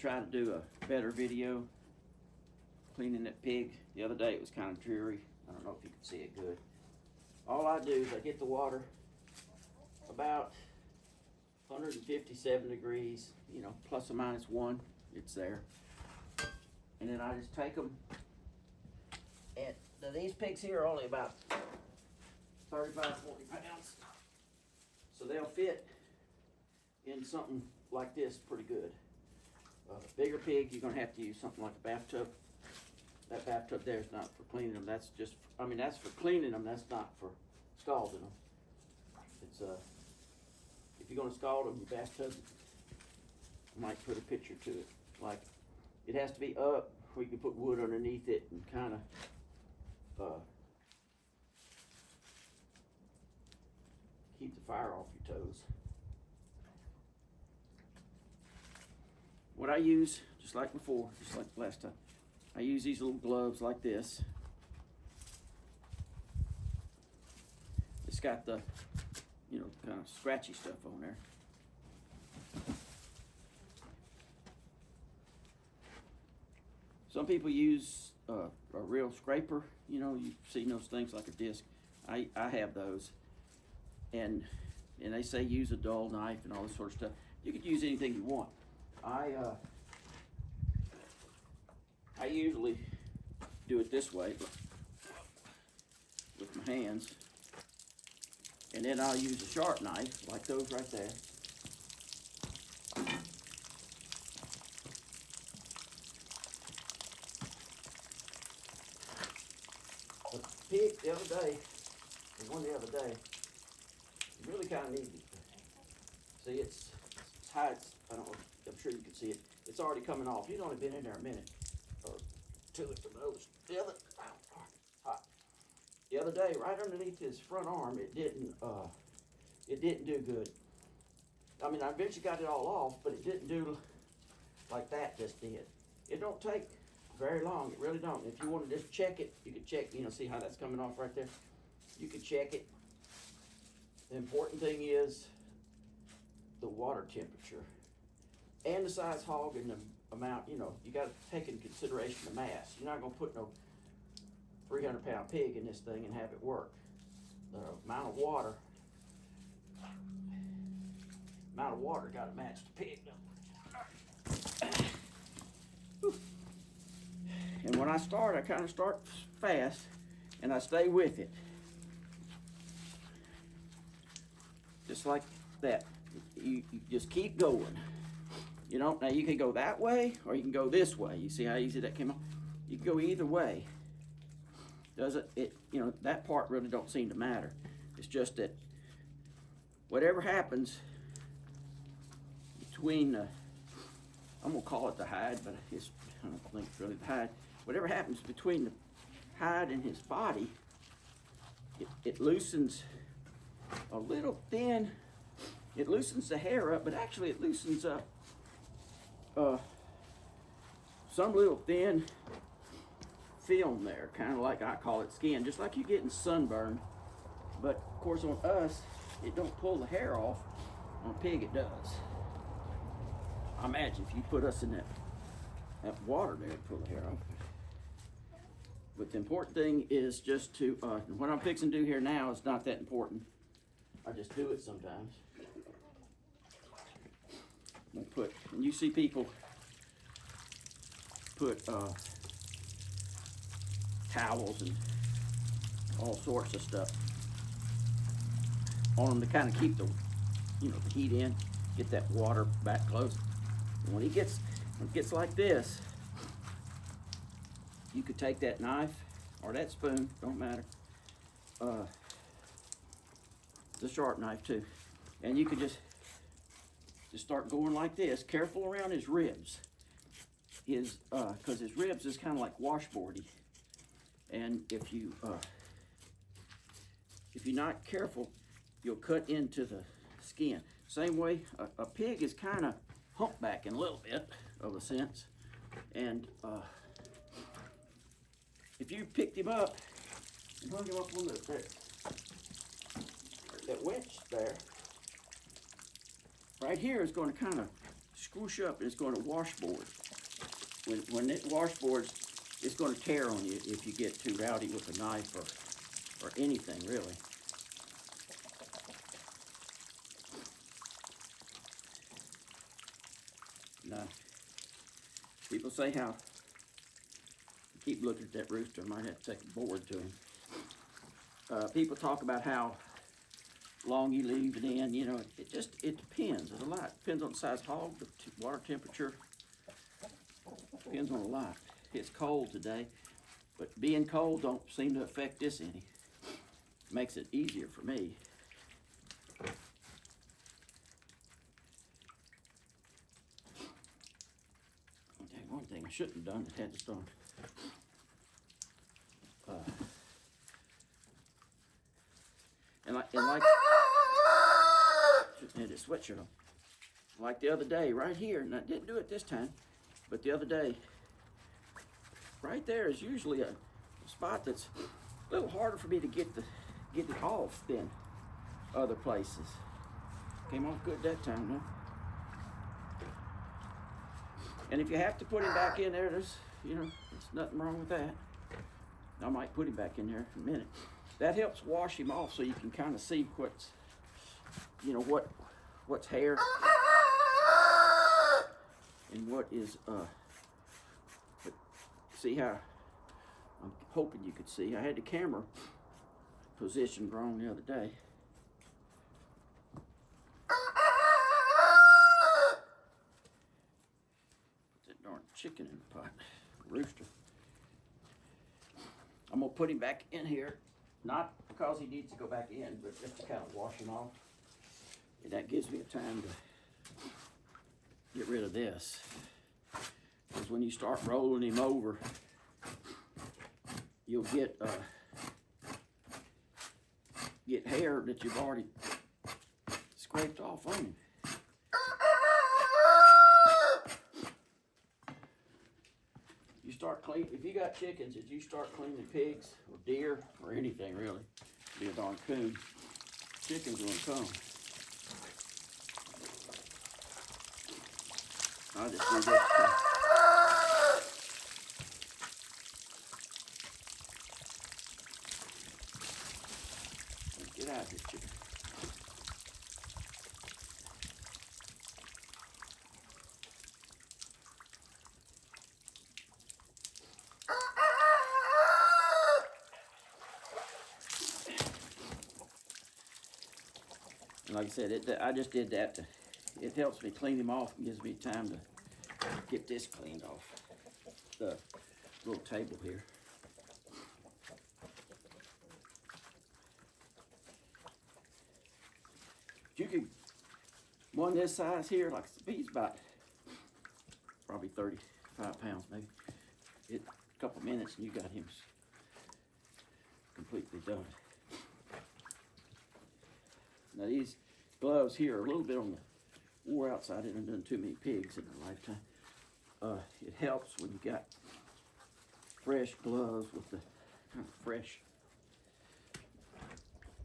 trying to do a better video cleaning that pig. The other day it was kind of dreary. I don't know if you can see it good. All I do is I get the water about 157 degrees, you know, plus or minus 1, it's there. And then I just take them, and now these pigs here are only about 35, 40 pounds. So they'll fit in something like this pretty good. Bigger pig, you're gonna have to use something like a bathtub. That bathtub there is not for cleaning them. That's just, I mean, that's for cleaning them. That's not for scalding them. It's if you're gonna scald them, your bathtub, I might put a picture to it. Like, it has to be up where you can put wood underneath it and kind of keep the fire off your toes. What I use, just like before, just like last time, I use these little gloves like this. It's got the, you know, kind of scratchy stuff on there. Some people use a real scraper, you know, you've seen those things like a disc. I have those. And they say use a dull knife and all this sort of stuff. You could use anything you want. I usually do it this way with my hands, and then I'll use a sharp knife like those right there. But the pig the other day, the other day, really kind of needed. See, it's hide. I don't know. I'm sure you can see it. It's already coming off. He's only been in there a minute or two at the most. The other day, right underneath his front arm, it didn't do good. I mean, I eventually got it all off, but it didn't do like that just did. It don't take very long. It really don't. If you want to just check it, you can check. You know, see how that's coming off right there. You can check it. The important thing is the water temperature and the size hog and the amount. You know, you got to take into consideration the mass. You're not going to put no 300-pound pig in this thing and have it work. The amount of water got to match the pig. And when I start, I kind of start fast and I stay with it. Just like that. You just keep going. You know, now you can go that way or you can go this way. You see how easy that came off? You can go either way. You know, that part really don't seem to matter. It's just that whatever happens between I'm gonna call it the hide, but I don't think it's really the hide. Whatever happens between the hide and his body, it loosens a little thin. It loosens the hair up, but actually it loosens up some little thin film there, kind of like I call it skin, just like you get in sunburn. But of course on us, it don't pull the hair off. On a pig it does. I imagine if you put us in that water there, it'd pull the hair off. But the important thing is just to, what I'm fixing to do here now is not that important. I just do it sometimes. And you see people put towels and all sorts of stuff on them to kind of keep the heat in, get that water back close. And when it gets like this, you could take that knife or that spoon, don't matter, the sharp knife too, and you could just start going like this, careful around his ribs. Because his ribs is kind of like washboardy, and if you're not careful, you'll cut into the skin. Same way, a pig is kind of humpback in a little bit of a sense, and if you picked him up and hung him up on that winch there, right here is going to kind of swoosh up and it's going to washboard. When it washboards, it's going to tear on you if you get too rowdy with a knife or anything really. Now, people say how, keep looking at that rooster, I might have to take a board to him. People talk about how long you leave it in, you know, it depends. There's a lot. Depends on the size hog, the water temperature. Depends on a lot. It's cold today, but being cold don't seem to affect this any. Makes it easier for me. Okay, one thing I shouldn't have done, I had to start. And like shouldn't have this sweatshirt on. Like the other day, right here, and I didn't do it this time, but the other day, right there is usually a spot that's a little harder for me to get it off than other places. Came off good that time, though. And if you have to put him back in there, there's nothing wrong with that. I might put him back in there in a minute. That helps wash him off so you can kind of see what's hair and what is, but see how, I'm hoping you could see. I had the camera positioned wrong the other day. Put that darn chicken in the pot, rooster. I'm gonna put him back in here. Not because he needs to go back in, but just to kind of wash him off. And that gives me a time to get rid of this. Because when you start rolling him over, you'll get hair that you've already scraped off on him. You start clean. If you got chickens, if you start cleaning pigs or deer or anything really, be a darn coon, chickens will come. I'll just do this. Get out of here, chicken. Like I said, I just did that. It helps me clean him off and gives me time to get this cleaned off the little table here. You could, one this size here, like he's about probably 35 pounds maybe. A couple minutes and you got him completely done. Now these gloves here are a little bit on the wore out side. I haven't done too many pigs in my lifetime. It helps when you got fresh gloves with the kind of fresh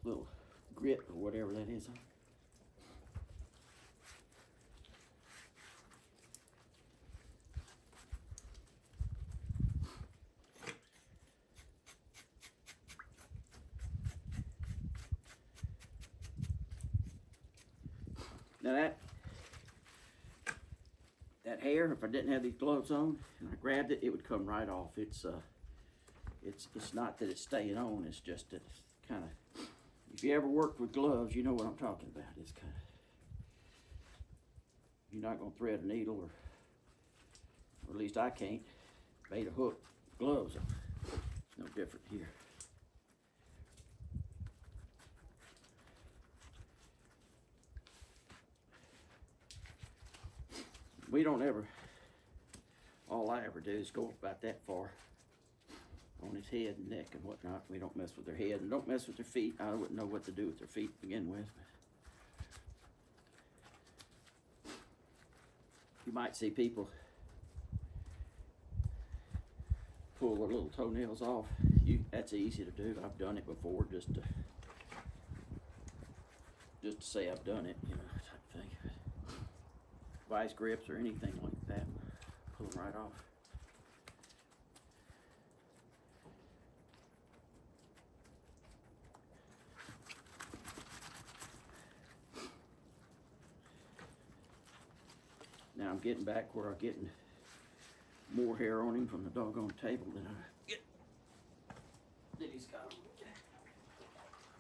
little grit or whatever that is. Now that hair, if I didn't have these gloves on and I grabbed it, it would come right off. It's not that it's staying on, it's just that it's kind of, if you ever worked with gloves, you know what I'm talking about. It's kind of, you're not gonna thread a needle or at least I can't, bait a hook, gloves on. It's no different here. We don't ever, all I ever do is go about that far on his head and neck and whatnot. We don't mess with their head and don't mess with their feet. I wouldn't know what to do with their feet to begin with. You might see people pull their little toenails off. That's easy to do. I've done it before just to say I've done it, you know, type thing. vice grips or anything like that. Pull them right off. Now I'm getting back where I'm getting more hair on him from the doggone table than I get that he's got.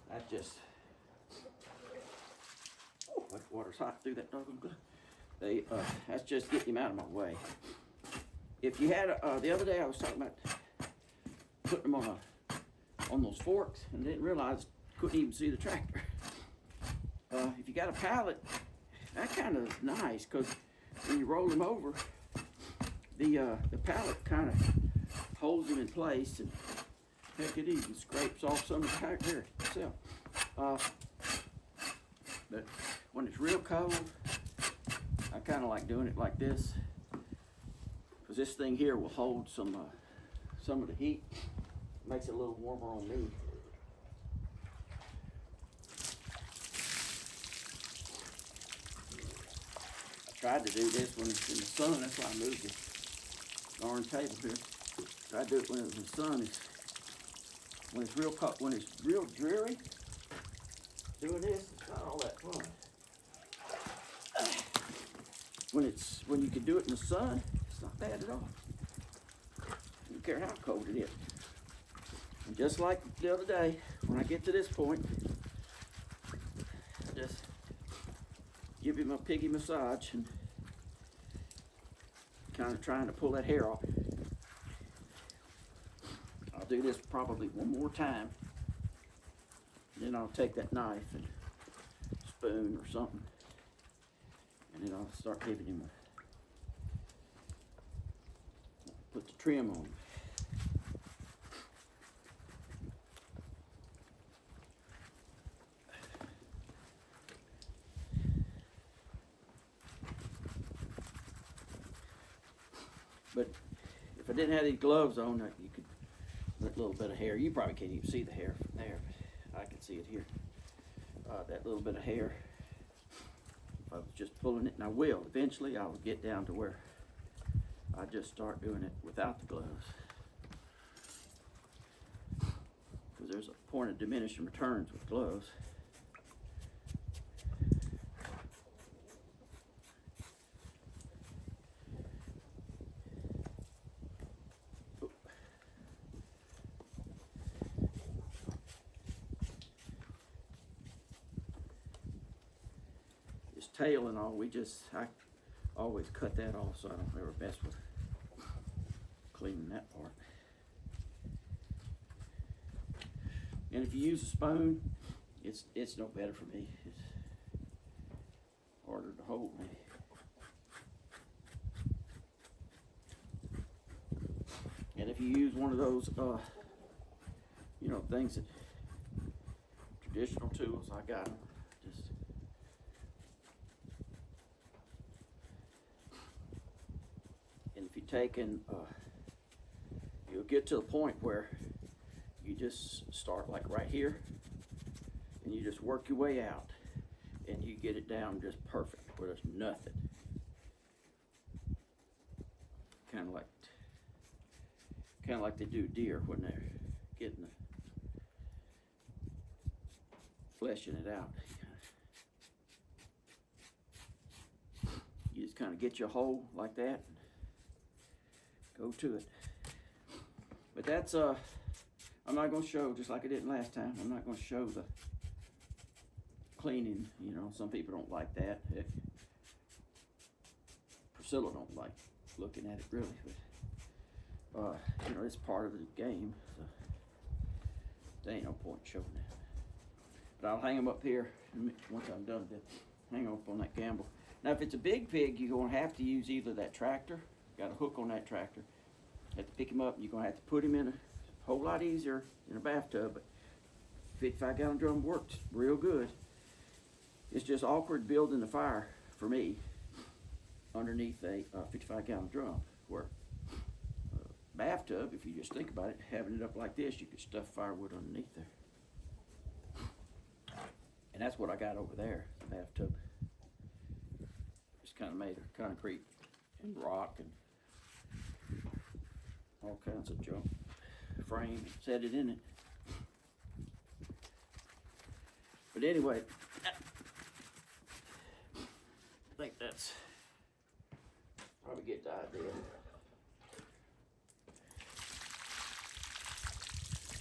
That just, oh, that water's hot through that doggone glove. That's just getting him out of my way. If you had the other day I was talking about putting them on those forks and didn't realize couldn't even see the tractor. If you got a pallet, that kind of is nice because when you roll them over, the pallet kind of holds them in place, and heck, it even scrapes off some of the hair itself. But when it's real cold, I kind of like doing it like this, because this thing here will hold some of the heat. Makes it a little warmer on me. Tried to do this when it's in the sun. That's why I moved the darn table here. Tried to do it when it was in the sun. When it's real cold, when it's real dreary, doing this, it's not all that fun. When you can do it in the sun, it's not bad at all. I don't care how cold it is. And just like the other day, when I get to this point, I just give him a piggy massage and kind of trying to pull that hair off. I'll do this probably one more time, and then I'll take that knife and spoon or something, and then I'll start giving him put the trim on. But if I didn't have these gloves on, you could, that little bit of hair, you probably can't even see the hair from there, but I can see it here. That little bit of hair, if I was just pulling it, and I will, eventually I will get down to where I just start doing it without the gloves. Because there's a point of diminishing returns with gloves. Tail and all, I always cut that off so I don't ever mess with cleaning that part. And if you use a spoon, it's no better for me. It's harder to hold maybe. And if you use one of those things that traditional tools, I got them. Just if you take and you'll get to the point where you just start like right here and you just work your way out and you get it down just perfect where there's nothing. Kind of like they do deer when they're getting fleshing it out. You just kind of get your hole like that. Go to it. But that's I'm not going to show, just like I did last time, I'm not going to show the cleaning. Some people don't like that. Priscilla don't like looking at it really, but it's part of the game, so there ain't no point showing that. But I'll hang them up here once I'm done with it. Hang them up on that gamble. Now if it's a big pig, you're going to have to use either that tractor, got a hook on that tractor, have to pick him up, and you're going to have to put him in a whole lot easier in a bathtub, but 55-gallon drum works real good. It's just awkward building the fire for me underneath a 55-gallon drum, where bathtub, if you just think about it, having it up like this, you could stuff firewood underneath there. And that's what I got over there, the bathtub. Just kind kind of made of concrete and rock and all kinds of junk. Frame, set it in it. But anyway, I think that's probably get the idea.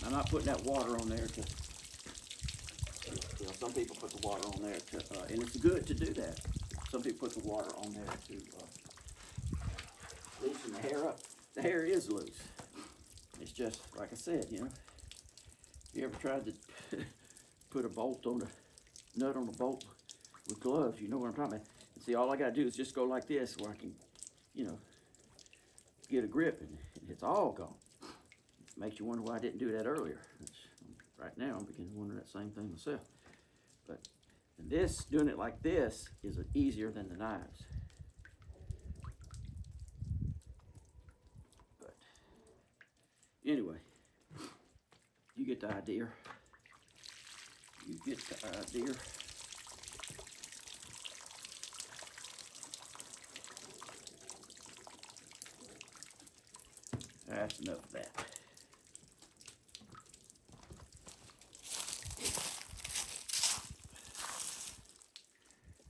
I'm not putting that water on there to, you know, some people put the water on there to, and it's good to do that. Some people put the water on there to loosen the hair up. The hair is loose. It's just, like I said, you know, you ever tried to put a bolt on a nut on a bolt with gloves, you know what I'm talking about. And see, all I gotta do is just go like this where I can, you know, get a grip, and it's all gone. Makes you wonder why I didn't do that earlier. Right now, I'm beginning to wonder that same thing myself. But this, doing it like this, is easier than the knives. But anyway, you get the idea. You get the idea. That's enough of that.